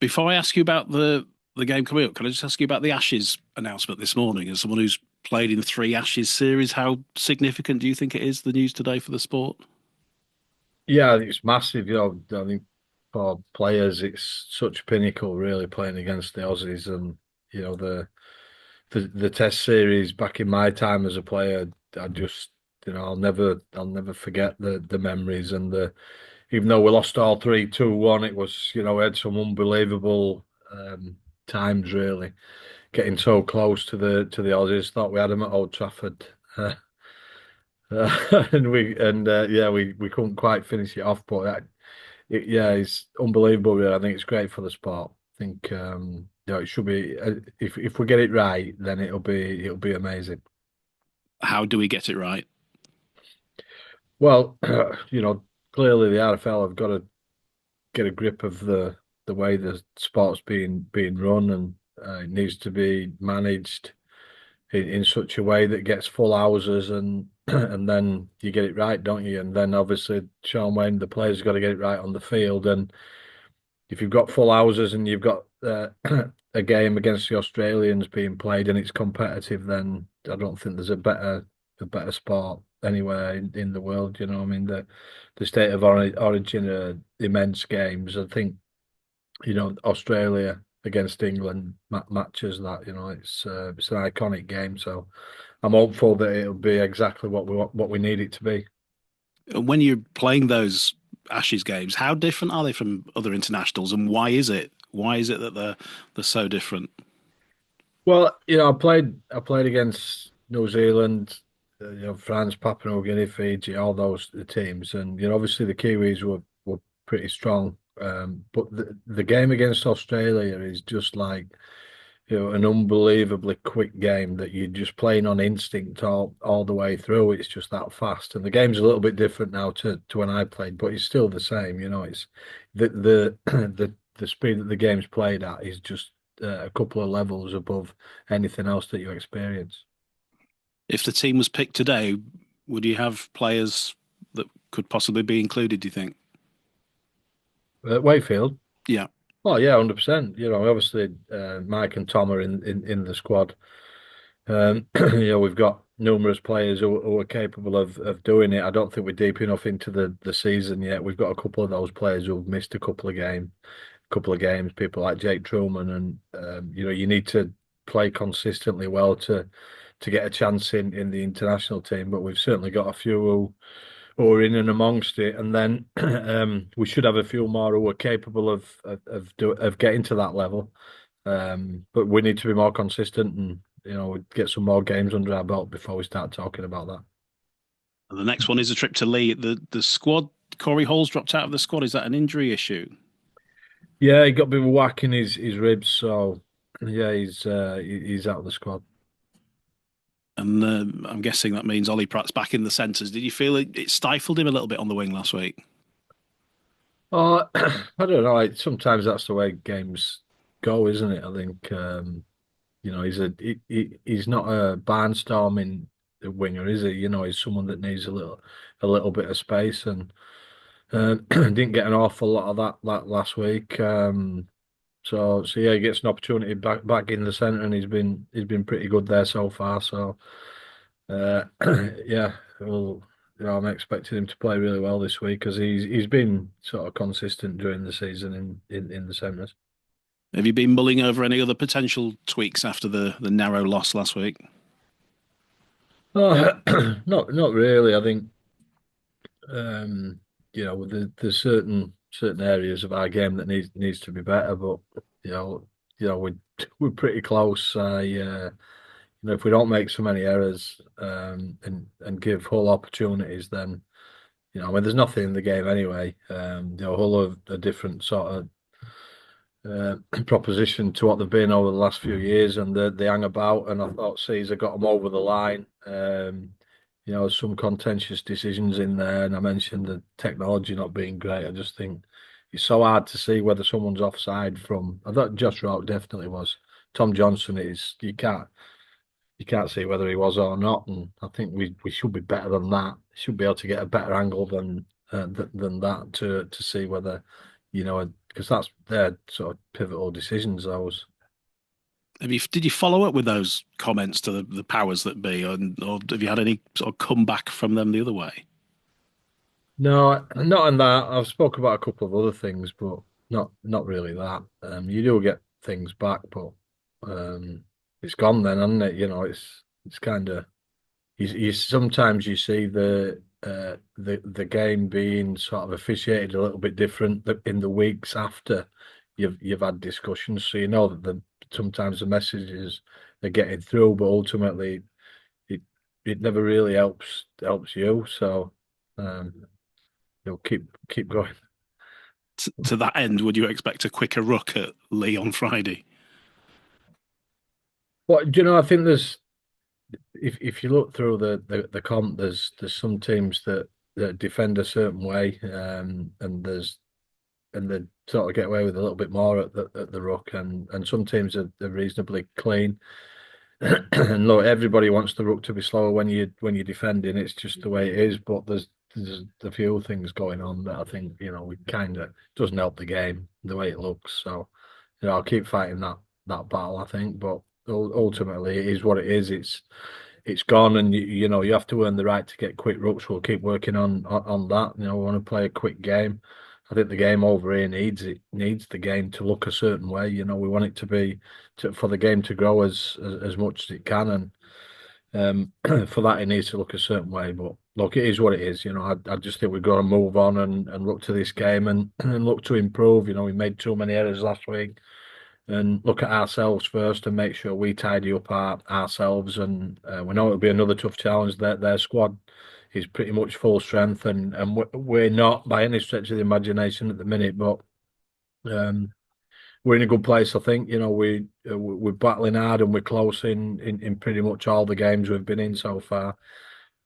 Before I ask you about the game coming up, can I just ask you about the Ashes announcement this morning? As someone who's played in three Ashes series, how significant do you think it is, the news today for the sport? Yeah, I think it's massive. I think for players, it's such a pinnacle, really, playing against the Aussies, and the Test series back in my time as a player. I just, I'll never forget the memories and the. Even though we lost all three, 2-1, it was, we had some unbelievable times, really, getting so close to the Aussies. Thought we had them at Old Trafford. And we couldn't quite finish it off, but yeah, it's unbelievable. Really. I think it's great for the sport. I think it should be. If we get it right, then it'll be amazing. How do we get it right? Well, clearly the RFL have got to get a grip of the way the sport's being run, and it needs to be managed in such a way that gets full houses, and and then you get it right, don't you? And then obviously Sean Wayne, the players, got to get it right on the field, and if you've got full houses and you've got a game against the Australians being played and it's competitive, then I don't think there's a better sport anywhere in the world. I mean, the state of origin are immense games. I think Australia against England matches that. It's an iconic game, so I'm hopeful that it'll be exactly what we need it to be. And when you're playing those Ashes games, how different are they from other internationals, and why is it? Why is it that they're so different? Well, I played against New Zealand, France, Papua New Guinea, Fiji, all those teams, and obviously the Kiwis were pretty strong. But the game against Australia is just like an unbelievably quick game that you're just playing on instinct all the way through. It's just that fast, and the game's a little bit different now to when I played, but it's still the same. It's the the speed that the game's played at is just a couple of levels above anything else that you experience. If the team was picked today, would you have players that could possibly be included, do you think? Wakefield, Yeah. oh yeah, 100%. Obviously Mike and Tom are in the squad. We've got numerous players who are capable of doing it. I don't think we're deep enough into the season yet. We've got a couple of those players who've missed a couple of games. People like Jake Truman, and you need to play consistently well to get a chance in the international team. But we've certainly got a few who are in and amongst it, and then we should have a few more who are capable of getting to that level. But we need to be more consistent and get some more games under our belt before we start talking about that. And the next one is a trip to Leigh. The squad, Corey Hall's dropped out of the squad. Is that an injury issue? Yeah, he got a bit of a whack in his ribs, so yeah, he's out of the squad. And I'm guessing that means Ollie Pratt's back in the centres. Did you feel it stifled him a little bit on the wing last week? Oh, I don't know. Sometimes that's the way games go, isn't it? I think he's not a barnstorming winger, is he? He's someone that needs a little bit of space, and didn't get an awful lot of that last week. So yeah, he gets an opportunity back in the centre, and he's been pretty good there so far. So uh, yeah, well, I'm expecting him to play really well this week because he's been sort of consistent during the season in the centres. Have you been mulling over any other potential tweaks after the narrow loss last week? Oh, not really. I think um, there's certain areas of our game that needs to be better, but you know, we're pretty close. If we don't make so many errors and give Hull opportunities, then I mean, there's nothing in the game anyway. Hull are a different sort of proposition to what they've been over the last few years, and they hang about. And I thought Caesar got them over the line. Some contentious decisions in there, and I mentioned the technology not being great. I just think it's so hard to see whether someone's offside from. I thought Josh Rock definitely was. Tom Johnson is. You can't see whether he was or not, and I think we should be better than that. Should be able to get a better angle than that to see whether a because that's their sort of pivotal decisions. Those. Did you follow up with those comments to the powers that be, or have you had any sort of comeback from them the other way? No, not on that. I've spoke about a couple of other things, but not really that. You do get things back, but it's gone then, hasn't it? It's kind of you sometimes you see the game being sort of officiated a little bit different in the weeks after you've had discussions, so you know that sometimes the messages are getting through, but ultimately it it never really helps you. So um, you'll keep going. To that end, would you expect a quicker ruck at Leigh on Friday? What do you know? I think there's if you look through the comp, there's some teams that defend a certain way, and they sort of get away with a little bit more at the ruck, and some teams are reasonably clean. And look, everybody wants the ruck to be slower when you're defending. It's just the way it is. But there's a few things going on that I think we kind of doesn't help the game the way it looks. So I'll keep fighting that battle. I think, but ultimately it is what it is. It's gone, and you have to earn the right to get quick rucks. We'll keep working on that. We want to play a quick game. I think the game over here needs the game to look a certain way. We want it to be for the game to grow as much as it can, and for that it needs to look a certain way. But look, it is what it is. I just think we've got to move on and look to this game and look to improve. We made too many errors last week, and look at ourselves first and make sure we tidy up ourselves. And we know it'll be another tough challenge. Their squad is pretty much full strength, and we're not by any stretch of the imagination at the minute, but um, we're in a good place. I think we're battling hard and we're close in pretty much all the games we've been in so far.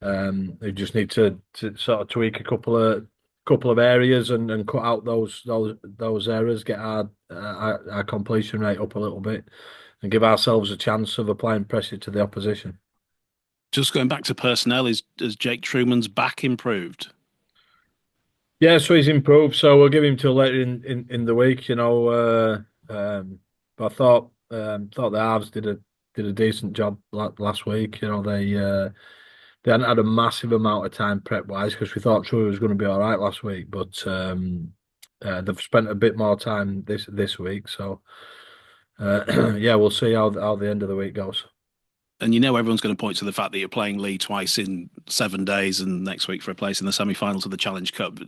They just need to sort of tweak a couple of areas and cut out those errors, get our completion rate up a little bit, and give ourselves a chance of applying pressure to the opposition. Just going back to personnel, is Jake Truman's back improved? Yeah, so he's improved. So we'll give him till later in the week. But I thought the Halves did a decent job last week. They hadn't had a massive amount of time prep wise because we thought Troy was going to be all right last week, but they've spent a bit more time this week. So yeah, we'll see how the end of the week goes. And everyone's going to point to the fact that you're playing Leigh twice in 7 days and next week for a place in the semi-finals of the Challenge Cup.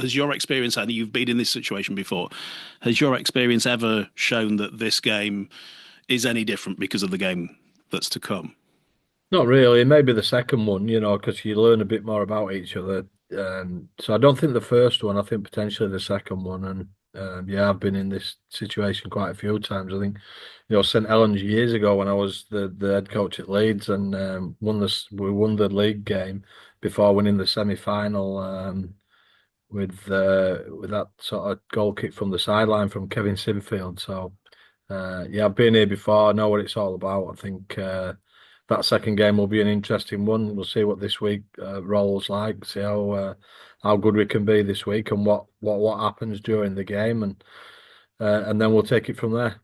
Has your experience, and you've been in this situation before, has your experience ever shown that this game is any different because of the game that's to come? Not really. Maybe the second one, because you learn a bit more about each other. So I don't think the first one. I think potentially the second one. And yeah, I've been in this situation quite a few times. I think, St Helens years ago when I was the head coach at Leeds and we won the league game before winning the semi final with that sort of goal kick from the sideline from Kevin Sinfield. So yeah, I've been here before. I know what it's all about. I think that second game will be an interesting one. We'll see what this week rolls like. See how good we can be this week and what happens during the game, and then we'll take it from there.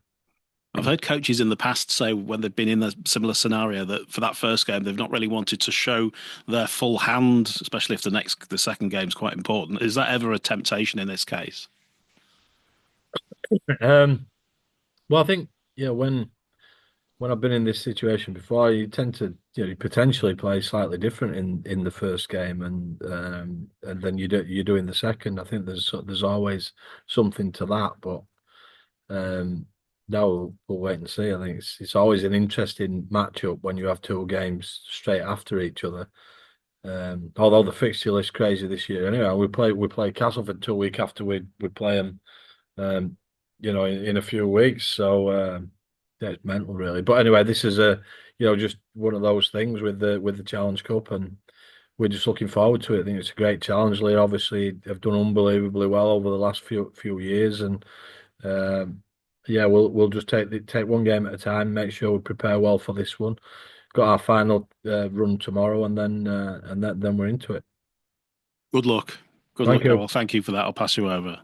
I've heard coaches in the past say when they've been in a similar scenario that for that first game they've not really wanted to show their full hand, especially if the second game's quite important. Is that ever a temptation in this case? Um, well, I think when I've been in this situation before, you tend to potentially play slightly different in the first game, and then you're doing the second. I think there's always something to that, but no, we'll wait and see. I think it's always an interesting matchup when you have two games straight after each other. Although the fixture list crazy this year. Anyway, we play Castleford 2 weeks after we play them. In a few weeks. So yeah, it's mental, really. But anyway, this is just one of those things with the Challenge Cup, and we're just looking forward to it. I think it's a great challenge. Leigh obviously have done unbelievably well over the last few years, and yeah, we'll just take one game at a time. Make sure we prepare well for this one. Got our final run tomorrow, and then we're into it. Good luck. Good Thank luck, you. Carol. Thank you for that. I'll pass you over.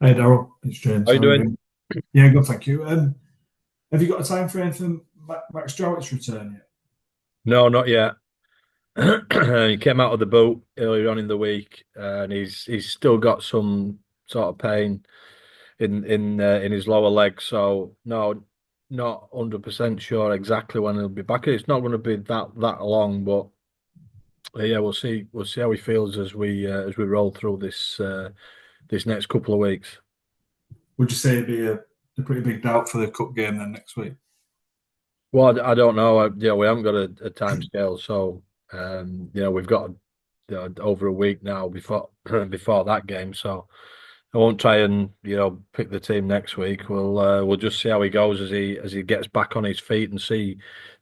Hey Daryl, it's James. How you How are you doing? doing? Yeah, good, thank you. Have you got a time frame for Max Jowett's return yet? No, not yet. He came out of the boot earlier on in the week, and he's still got some sort of pain in his lower leg. So no, not 100% sure exactly when he'll be back. It's not going to be that long, but yeah, we'll see how he feels as we roll through this next couple of weeks. Would you say it'd be a pretty big doubt for the cup game then next week? Well, I don't know. Yeah, we haven't got a time scale, so we've got over a week now before before that game. So I won't try and pick the team next week. We'll just see how he goes as he gets back on his feet and see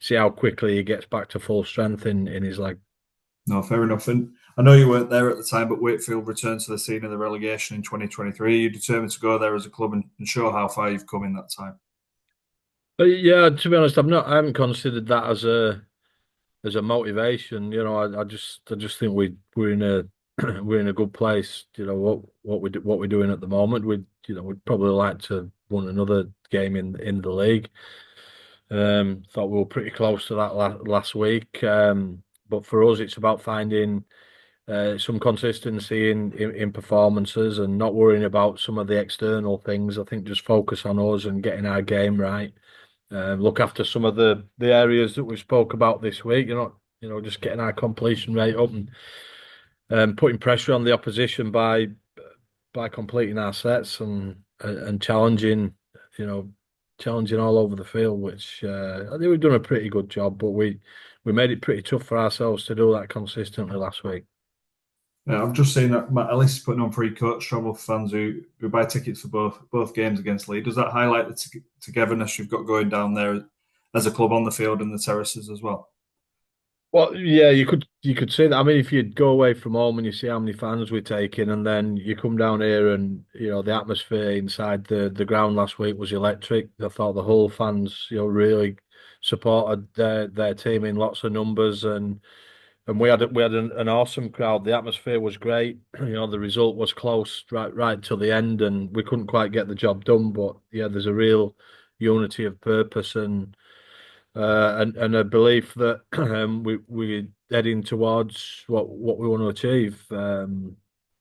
how quickly he gets back to full strength in his leg. No, fair enough. And I know you weren't there at the time, but Wakefield returned to the scene of the relegation in 2023. You're determined to go there as a club and show how far you've come in that time. But yeah, to be honest, I haven't considered that as a motivation. I just think we're in a we're in a good place. What we're doing at the moment. We'd probably like to win another game in the league. Thought we were pretty close to that last week. But for us, it's about finding some consistency in performances and not worrying about some of the external things. I think just focus on us and getting our game right. Look after some of the areas that we spoke about this week. Just getting our completion rate up and putting pressure on the opposition by completing our sets and challenging, challenging all over the field. Which I think we've done a pretty good job, but we made it pretty tough for ourselves to do that consistently last week. Yeah, I've just seen that Matt Ellis is putting on free coach travel for fans who buy tickets for both games against Leigh. Does that highlight the togetherness you've got going down there as a club on the field and the terraces as well? Well, yeah, you could say that. I mean, if you go away from home and you see how many fans we're taking, and then you come down here and the atmosphere inside the ground last week was electric. I thought the whole fans really supported their team in lots of numbers, and we had an awesome crowd. The atmosphere was great. The result was close right till the end, and we couldn't quite get the job done. But yeah, there's a real unity of purpose and a belief that we're heading towards what we want to achieve.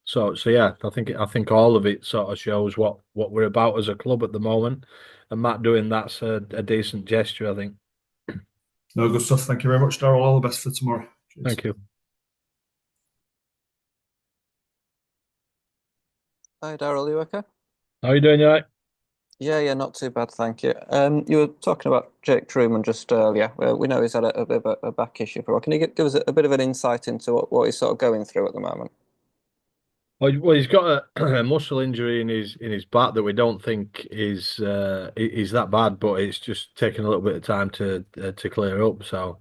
So yeah, I think all of it sort of shows what we're about as a club at the moment, and Matt doing that's a decent gesture, I think. No, good stuff. Thank you very much, Darrell. All the best for tomorrow. Cheers. Thank you. Hi, Daryl, you okay? How are you doing, you all right? Yeah, not too bad, thank you. You were talking about Jake Truman just earlier. We know he's had a bit of a back issue for a while. Can you give us a bit of an insight into what he's sort of going through at the moment? Well, he's got a muscle injury in his back that we don't think is that bad, but it's just taking a little bit of time to clear up. So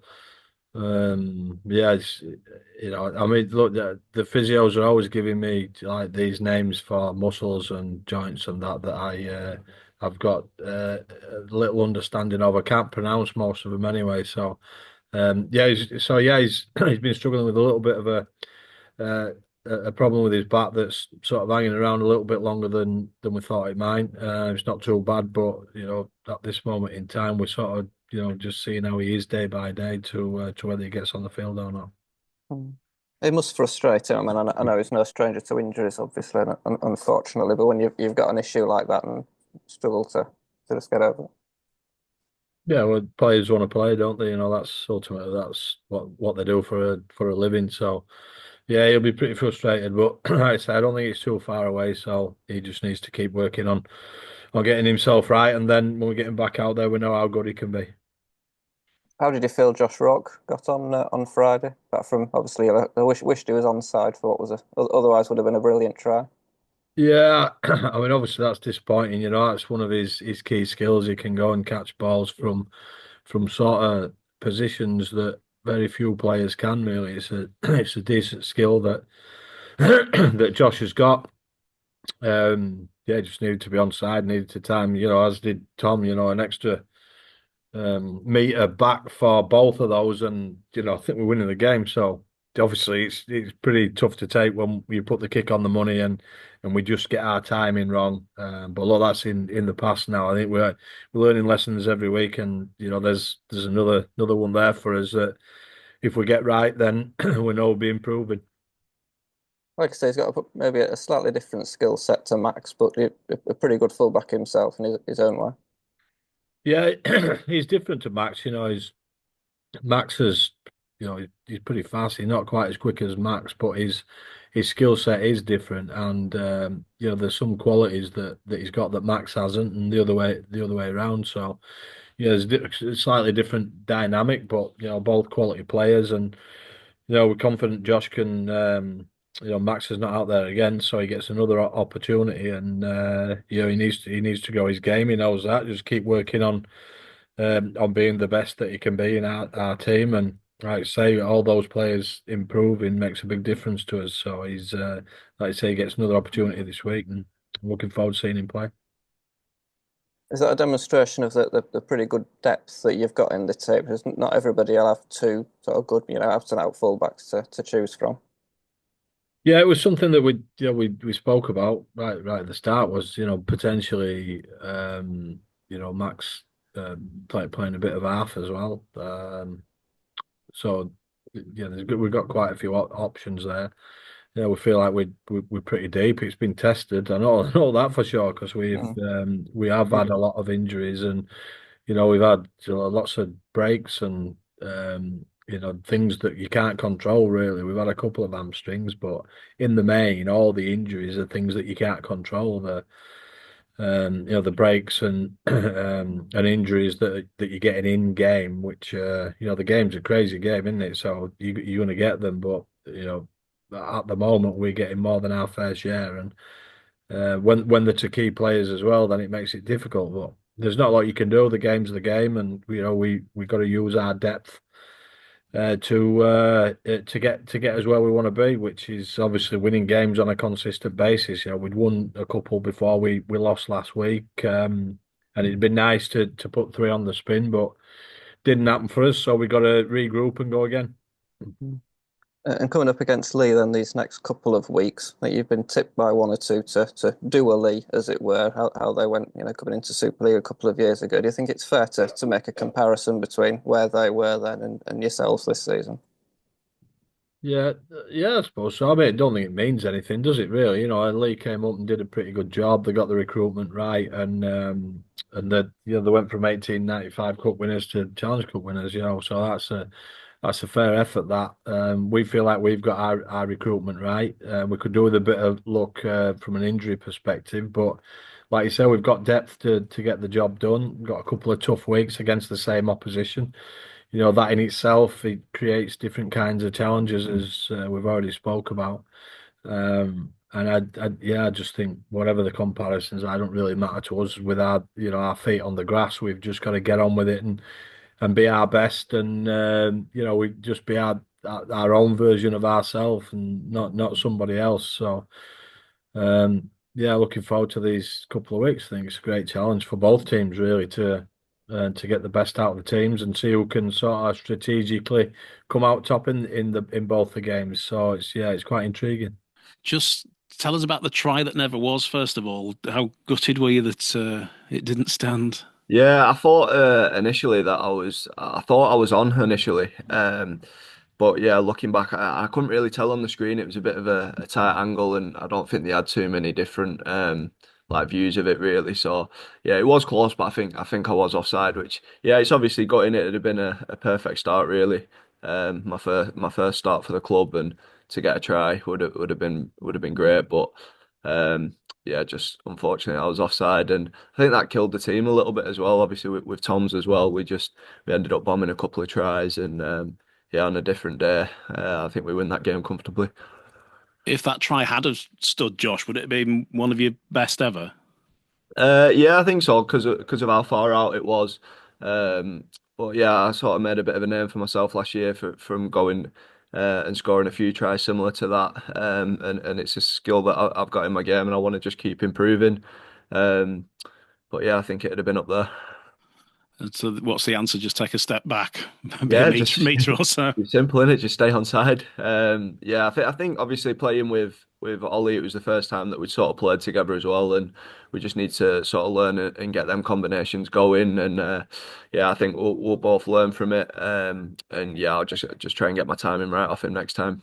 yeah, I mean, look, the physios are always giving me like these names for muscles and joints and that I've got a little understanding of. I can't pronounce most of them anyway. So yeah, he's been struggling with a little bit of uh, a problem with his back that's sort of hanging around a little bit longer than we thought it might. It's not too bad, but at this moment in time, we're sort of just seeing how he is day by day to whether he gets on the field or not. Mm. It must frustrate him. I mean, I know he's no stranger to injuries, obviously, unfortunately, but when you've got an issue like that and struggle to just get over it. Yeah, well, players want to play, don't they? That's ultimately that's what they do for a living. So, yeah, he'll be pretty frustrated. But like I say, I don't think it's too far away. So he just needs to keep working on getting himself right, and then when we get him back out there, we know how good he can be. How did you feel Josh Rock got on Friday? Apart from obviously, I wished he was onside for what was otherwise would have been a brilliant try. Yeah, I mean, obviously that's disappointing. That's one of his key skills. He can go and catch balls from sort of positions that very few players can. Really, it's a decent skill that that Josh has got. Yeah, just needed to be on side, needed to time. As did Tom. An extra meter back for both of those, and I think we're winning the game. So obviously it's pretty tough to take when you put the kick on the money and we just get our timing wrong. But look, that's in the past now. I think we're learning lessons every week, and there's another one there for us that if we get right, then we know we'll be improving. Like I say, he's got maybe a slightly different skill set to Max, but a pretty good fullback himself in his own way. Yeah, he's different to Max. Max is, he's pretty fast. He's not quite as quick as Max, but his skill set is different, and there's some qualities that he's got that Max hasn't, and the other way around. So yeah, it's a slightly different dynamic, but both quality players, and we're confident Josh can. Max is not out there again, so he gets another opportunity, and he needs to go his game. He knows that. Just keep working on being the best that he can be in our team. And like I say, all those players improving makes a big difference to us. So he's, like I say, he gets another opportunity this week, and I'm looking forward to seeing him play. Is that a demonstration of the pretty good depth that you've got in the team? Because not everybody will have two sort of good, out and out fullbacks to choose from. Yeah, it was something that we spoke about right at the start was potentially Max playing a bit of half as well. So yeah, we've got quite a few options there. Yeah, we feel like we're pretty deep. It's been tested. I know that for sure because we have had a lot of injuries, and we've had lots of breaks and things that you can't control really. We've had a couple of hamstrings, but in the main, all the injuries are things that you can't control. The breaks and and injuries that you're getting in game, which the game's a crazy game, isn't it? So you're going to get them, but at the moment we're getting more than our fair share, and when they're to key players as well, then it makes it difficult. But there's not a lot you can do. The game's the game, and we got to use our depth to get us where we want to be, which is obviously winning games on a consistent basis. We'd won a couple before we lost last week, and it'd been nice to put three on the spin, but didn't happen for us. So we got to regroup and go again. And coming up against Leigh then these next couple of weeks, I think you've been tipped by one or two to do a Leigh, as it were, how they went, coming into Super League a couple of years ago. Do you think it's fair to make a comparison between where they were then and yourselves this season? Yeah, yeah, I suppose so. I mean, I don't think it means anything, does it really? Leigh came up and did a pretty good job. They got the recruitment right, and they went from 1895 Cup winners to Challenge Cup winners. So that's a fair effort. That we feel like we've got our recruitment right. We could do with a bit of luck from an injury perspective, but like you said, we've got depth to get the job done. We've got a couple of tough weeks against the same opposition. That in itself, it creates different kinds of challenges, as we've already spoke about. And I just think whatever the comparisons, I don't really matter to us. With our feet on the grass, we've just got to get on with it and be our best, and we just be our own version of ourselves, and not somebody else. So looking forward to these couple of weeks. I think it's a great challenge for both teams, really, to get the best out of the teams and see who can sort of strategically come out top in both the games. So it's quite intriguing. Just tell us about the try that never was. First of all, how gutted were you that it didn't stand? Yeah, I thought initially that I thought I was on initially. But yeah, looking back, I couldn't really tell on the screen. It was a bit of a tight angle, and I don't think they had too many different like views of it really. So yeah, it was close, but I think I was offside. Which yeah, it's obviously got in it. It'd have been a perfect start really. My first start for the club, and to get a try would have been great. But yeah, just unfortunately I was offside, and I think that killed the team a little bit as well. Obviously with Tom's as well, we ended up bombing a couple of tries, and yeah, on a different day, I think we win that game comfortably. If that try had have stood, Josh, would it have been one of your best ever? Yeah, I think so because of how far out it was. Um, but yeah, I sort of made a bit of a name for myself last year from going and scoring a few tries similar to that. And it's a skill that I've got in my game, and I want to just keep improving. Um, but yeah, I think it'd have been up there. And so what's the answer? Just take a step back, be a Yeah, meter, just meter or so. it's simple, innit? Just stay on side. Yeah, I think obviously playing with Ollie, it was the first time that we'd sort of played together as well, and we just need to sort of learn and get them combinations going. And yeah, I think we'll both learn from it. And yeah, I'll just try and get my timing right off him next time.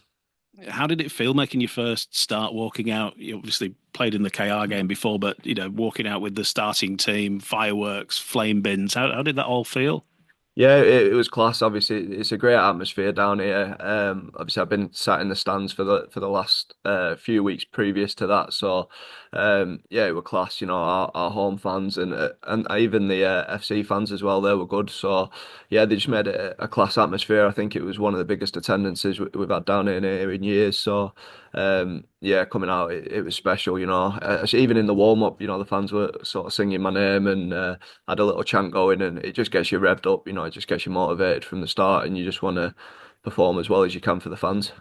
How did it feel making your first start, walking out? You obviously played in the KR game before, but walking out with the starting team, fireworks, flame bins. How did that all feel? Yeah, it was class. Obviously, it's a great atmosphere down here. Obviously, I've been sat in the stands for the last few weeks previous to that. So, yeah, it was class. Our home fans and even the FC fans as well. They were good. So, yeah, they just made it a class atmosphere. I think it was one of the biggest attendances we've had down here in years. So, yeah, coming out, it was special. Even in the warm up, the fans were sort of singing my name and had a little chant going, and it just gets you revved up. It just gets you motivated from the start, and you just want to perform as well as you can for the fans.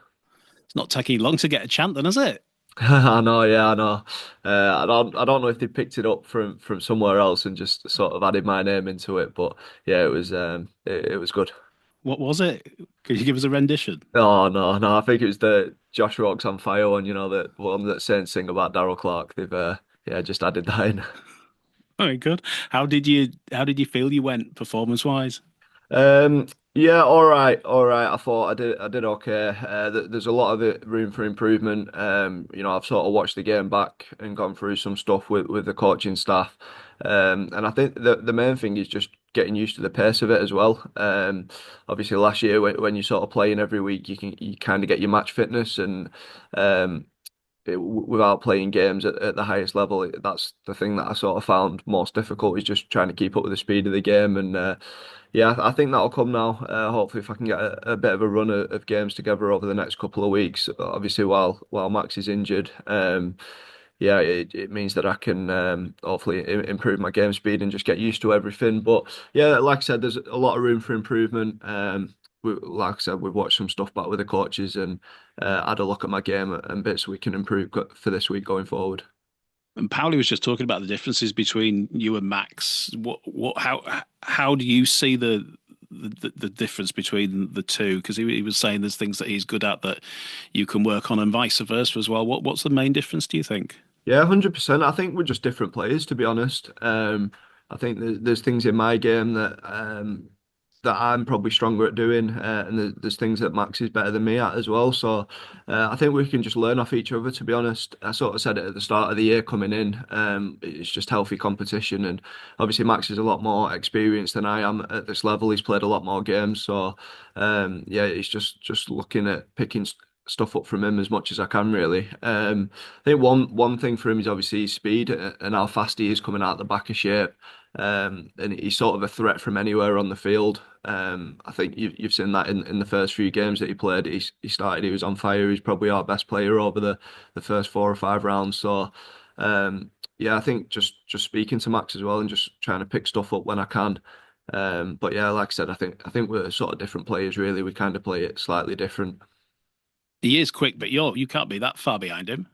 It's not taking long to get a chant, then, is it? I know, yeah, I know. I don't know if they picked it up from somewhere else and just sort of added my name into it, but yeah, it was good. What was it? Could you give us a rendition? Oh no, no, I think it was the Josh Rock's on fire one. The one that saying sing about Darryl Clark. They've yeah, just added that in. Very good. How did you feel you went performance wise? Yeah, all right, all right. I thought I did okay. There's a lot of room for improvement. I've sort of watched the game back and gone through some stuff with the coaching staff. And I think the main thing is just getting used to the pace of it as well. Obviously last year when you're sort of playing every week, you kind of get your match fitness and um, without playing games at the highest level, that's the thing that I sort of found most difficult is just trying to keep up with the speed of the game. And yeah, I think that'll come now. Hopefully, if I can get a bit of a run of games together over the next couple of weeks, obviously while Max is injured, yeah, it means that I can hopefully improve my game speed and just get used to everything. But yeah, like I said, there's a lot of room for improvement. Like I said, we've watched some stuff back with the coaches and had a look at my game and bits we can improve for this week going forward. And Pauli was just talking about the differences between you and Max. How do you see the difference between the two? Because he was saying there's things that he's good at that you can work on, and vice versa as well. What's the main difference, do you think? Yeah, 100%. I think we're just different players, to be honest. I think there's things in my game that I'm probably stronger at doing, and there's things that Max is better than me at as well. So I think we can just learn off each other, to be honest. I sort of said it at the start of the year coming in. It's just healthy competition, and obviously Max is a lot more experienced than I am at this level. He's played a lot more games, so yeah, it's just looking at picking stuff up from him as much as I can, really. I think one thing for him is obviously his speed and how fast he is coming out the back of shape. And he's sort of a threat from anywhere on the field. I think you've seen that in the first few games that he played. He was on fire. He's probably our best player over the first 4 or 5 rounds. So yeah, I think just speaking to Max as well and just trying to pick stuff up when I can. But yeah, like I said, I think we're sort of different players really. We kind of play it slightly different. He is quick, but you can't be that far behind him.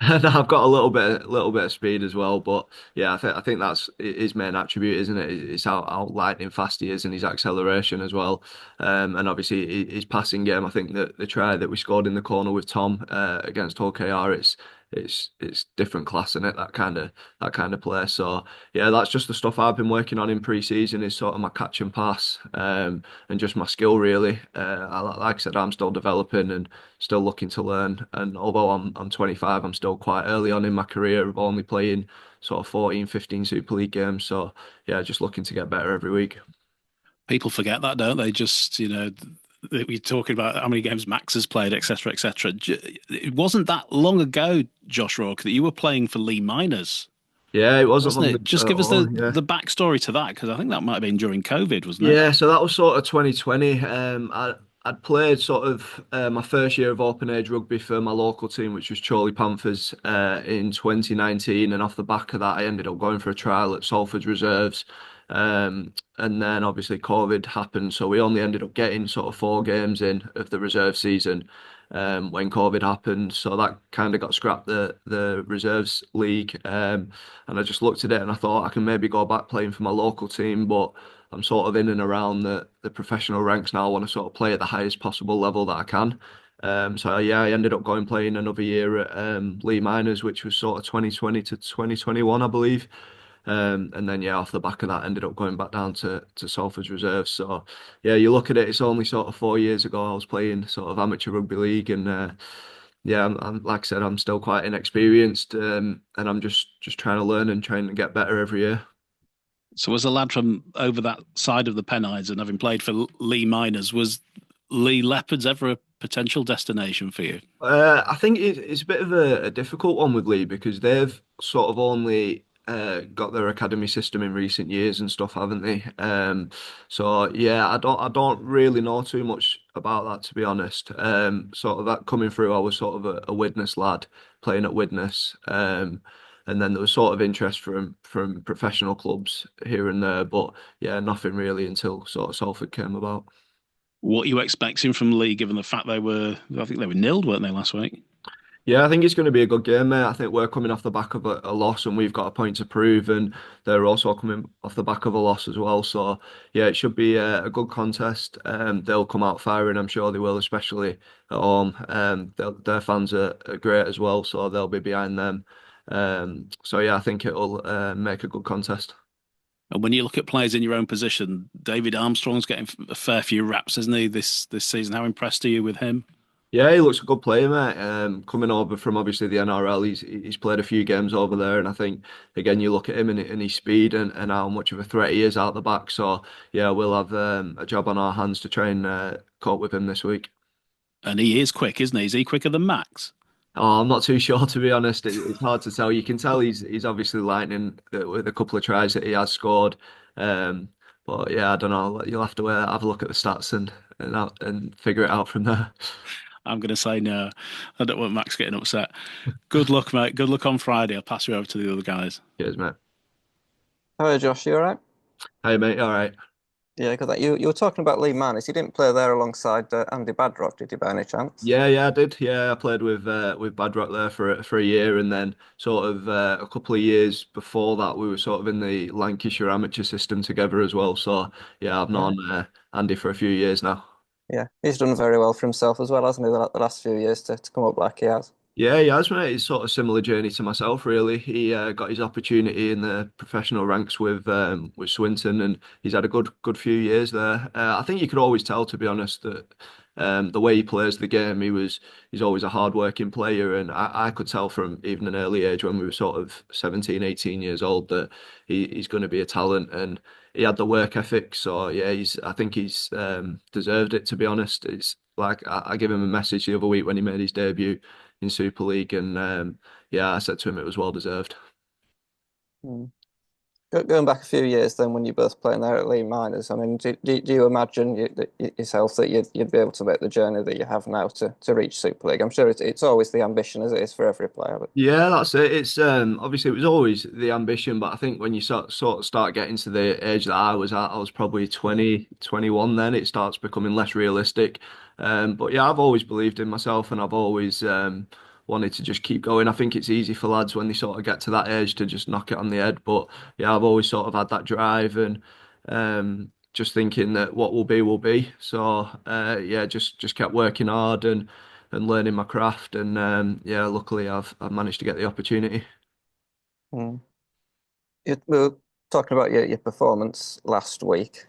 And I've got a little bit of speed as well, but yeah, I think that's his main attribute, isn't it? It's how lightning fast he is and his acceleration as well. And obviously his passing game. I think that the try that we scored in the corner with Tom against OKR, it's different class in it, that kind of play. So yeah, that's just the stuff I've been working on in pre-season is sort of my catch and pass, and just my skill really. Like I said, I'm still developing and still looking to learn. And although I'm 25, I'm still quite early on in my career of only playing sort of 14, 15 Super League games. So yeah, just looking to get better every week. People forget that, don't they? Just we're talking about how many games Max has played, etc., etc. It wasn't that long ago, Josh Rourke, that you were playing for Leigh Miners, Yeah, it wasn't wasn't long it? Just at give us all. the Yeah. the backstory to that, because I think that might have been during COVID, wasn't it? Yeah, so that was sort of 2020. I'd played sort of my first year of open age rugby for my local team, which was Chorley Panthers, in 2019. And off the back of that, I ended up going for a trial at Salford Reserves. And then obviously COVID happened, so we only ended up getting sort of 4 games in of the reserve season. when COVID happened. So that kind of got scrapped, the reserves league. And I just looked at it and I thought I can maybe go back playing for my local team, but I'm sort of in and around the professional ranks now. I want to sort of play at the highest possible level that I can. So yeah, I ended up going playing another year at Leigh Miners, which was sort of 2020 to 2021, I believe. And then yeah, off the back of that, ended up going back down to Salford's reserves. So yeah, you look at it, it's only sort of 4 years ago I was playing sort of amateur rugby league, and yeah, like I said, I'm still quite inexperienced, and I'm just trying to learn and trying to get better every year. So, as a lad from over that side of the Pennines and having played for Leigh Miners, was Leigh Leopards ever a potential destination for you? I think it's a bit of a difficult one with Leigh because they've sort of only got their academy system in recent years and stuff, haven't they? So yeah, I don't really know too much about that, to be honest. Sort of that coming through, I was sort of a Widnes lad playing at Widnes. And then there was sort of interest from professional clubs here and there, but yeah, nothing really until sort of Salford came about. What are you expecting from Leigh, given the fact I think they were nilled, weren't they, last week? Yeah, I think it's going to be a good game, mate. I think we're coming off the back of a loss and we've got a point to prove, and they're also coming off the back of a loss as well. So, yeah, it should be a good contest. They'll come out firing, I'm sure they will, especially at home. Their fans are great as well, so they'll be behind them. So, yeah, I think it'll make a good contest. And when you look at players in your own position, David Armstrong's getting a fair few raps, isn't he, this season? How impressed are you with him? Yeah, he looks a good player, mate. Coming over from obviously the NRL, he's played a few games over there, and I think again you look at him and his speed and how much of a threat he is out the back. So yeah, we'll have a job on our hands to try and cope with him this week. And he is quick, isn't he? Is he quicker than Max? Oh, I'm not too sure, to be honest. It's hard to tell. You can tell he's obviously lightning with a couple of tries that he has scored. Um, but yeah, I don't know. You'll have to have a look at the stats and figure it out from there. I'm going to say no. I don't want Max getting upset. Good luck, mate. Good luck on Friday. I'll pass you over to the other guys. Cheers, mate. Hi, Josh, you all right? Hey, mate. All right. Yeah, got that. You were talking about Leigh Manus. You didn't play there alongside Andy Badrock, did you, by any chance? Yeah, I did. Yeah, I played with Badrock there for a year, and then sort of a couple of years before that, we were sort of in the Lancashire amateur system together as well. So yeah, I've Yeah, known Andy for a few years now. yeah. He's done very well for himself as well, hasn't he, the last few years to come up like he has? Yeah, he has, mate. It's sort of similar journey to myself, really. He got his opportunity in the professional ranks with Swinton, and he's had a good few years there. I think you could always tell, to be honest, that the way he plays the game, he's always a hard-working player, and I could tell from even an early age when we were sort of 17, 18 years old that he's going to be a talent, and he had the work ethic. So yeah, I think he's deserved it, to be honest. It's like I gave him a message the other week when he made his debut in Super League, and yeah, I said to him it was well deserved. Mm. Going back a few years then when you're both playing there at Leigh Miners, I mean, do you imagine yourself that you'd be able to make the journey that you have now to reach Super League? I'm sure it's always the ambition as it is for every player. But Yeah, that's it. It's obviously it was always the ambition, but I think when you sort of start getting to the age that I was at, I was probably 20, 21 then, it starts becoming less realistic. But yeah, I've always believed in myself, and I've always wanted to just keep going. I think it's easy for lads when they sort of get to that age to just knock it on the head. But yeah, I've always sort of had that drive, and just thinking that what will be will be. So yeah, just kept working hard and learning my craft, and yeah, luckily I've managed to get the opportunity. mm. We were talking about your performance last week.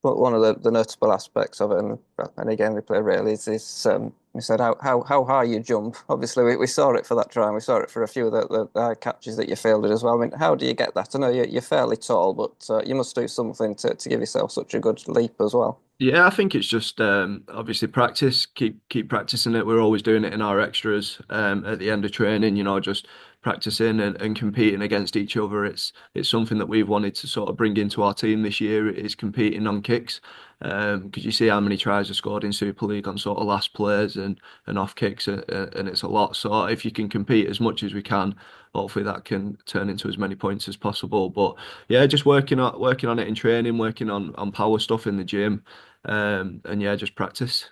But one of the notable aspects of it, and any game we play really, is we said how high you jump. Obviously, we saw it for that try, and we saw it for a few of the high catches that you fielded as well. I mean, how do you get that? I know you're fairly tall, but you must do something to give yourself such a good leap as well. Yeah, I think it's just obviously practice. Keep practicing it. We're always doing it in our extras at the end of training. Just practicing and competing against each other. It's something that we've wanted to sort of bring into our team this year. Is competing on kicks, because you see how many tries are scored in Super League on sort of last plays and off kicks, and it's a lot. So if you can compete as much as we can, hopefully that can turn into as many points as possible. But yeah, just working on it in training, working on power stuff in the gym. And yeah, just practice.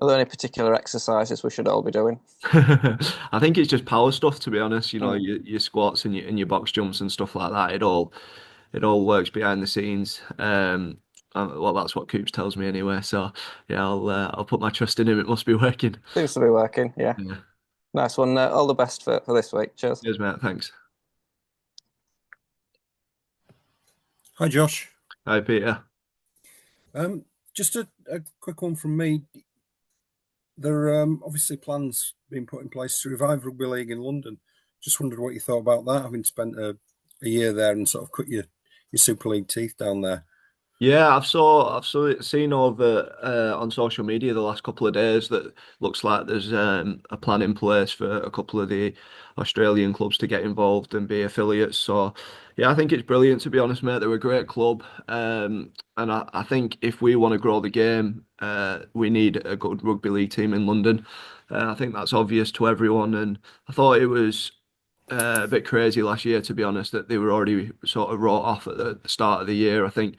Are there any particular exercises we should all be doing? I think it's just power stuff, to be honest. You know, Mm. your squats and your box jumps and stuff like that. It all works behind the scenes. Well, that's what Coops tells me anyway. So yeah, I'll put my trust in him. It must be working. Seems to be working. Yeah. Yeah. Nice one. All the best for this week. Cheers. Cheers, mate. Thanks. Hi, Josh. Hi, Peter. Just a quick one from me. There are obviously plans being put in place to revive Rugby League in London. Just wondered what you thought about that, having spent a year there and sort of cut your Super League teeth down there. Yeah, seen over on social media the last couple of days that looks like there's a plan in place for a couple of the Australian clubs to get involved and be affiliates. So yeah, I think it's brilliant, to be honest, mate. They're a great club, and I think if we want to grow the game, we need a good rugby league team in London. I think that's obvious to everyone, and I thought it was a bit crazy last year, to be honest, that they were already sort of wrote off at the start of the year. I think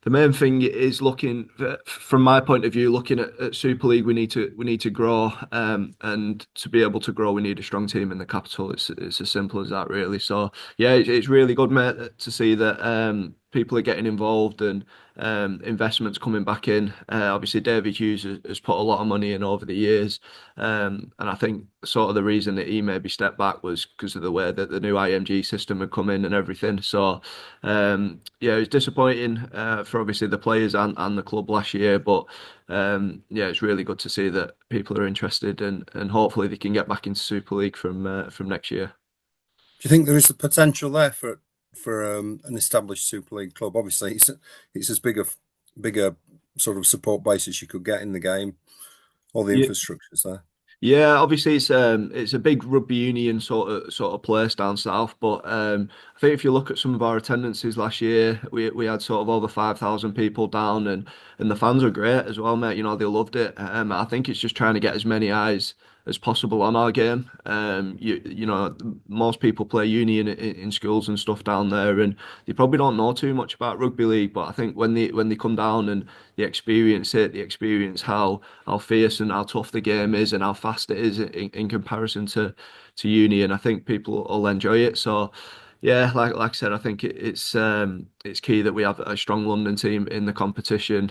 the main thing is looking, from my point of view, looking at Super League. We need to grow, and to be able to grow, we need a strong team in the capital. It's as simple as that, really. So yeah, it's really good, mate, to see that people are getting involved and investments coming back in. Obviously, David Hughes has put a lot of money in over the years, and I think sort of the reason that he maybe stepped back was because of the way that the new IMG system had come in and everything. So yeah, it's disappointing for obviously the players and the club last year, but yeah, it's really good to see that people are interested and hopefully they can get back into Super League from next year. Do you think there is the potential there for an established Super League club? Obviously, it's as bigger sort of support base as you could get in the game. All the Yeah. infrastructure's there. Yeah, obviously it's a big rugby union sort of place down south, but I think if you look at some of our attendances last year, we had sort of over 5,000 people down, and the fans are great as well, mate. You know, they loved it. I think it's just trying to get as many eyes as possible on our game. You know, most people play union in schools and stuff down there, and they probably don't know too much about rugby league. But I think when they come down and they experience it, they experience how fierce and how tough the game is and how fast it is in comparison to uni, and I think people will enjoy it. So yeah, like I said, I think it's key that we have a strong London team in the competition.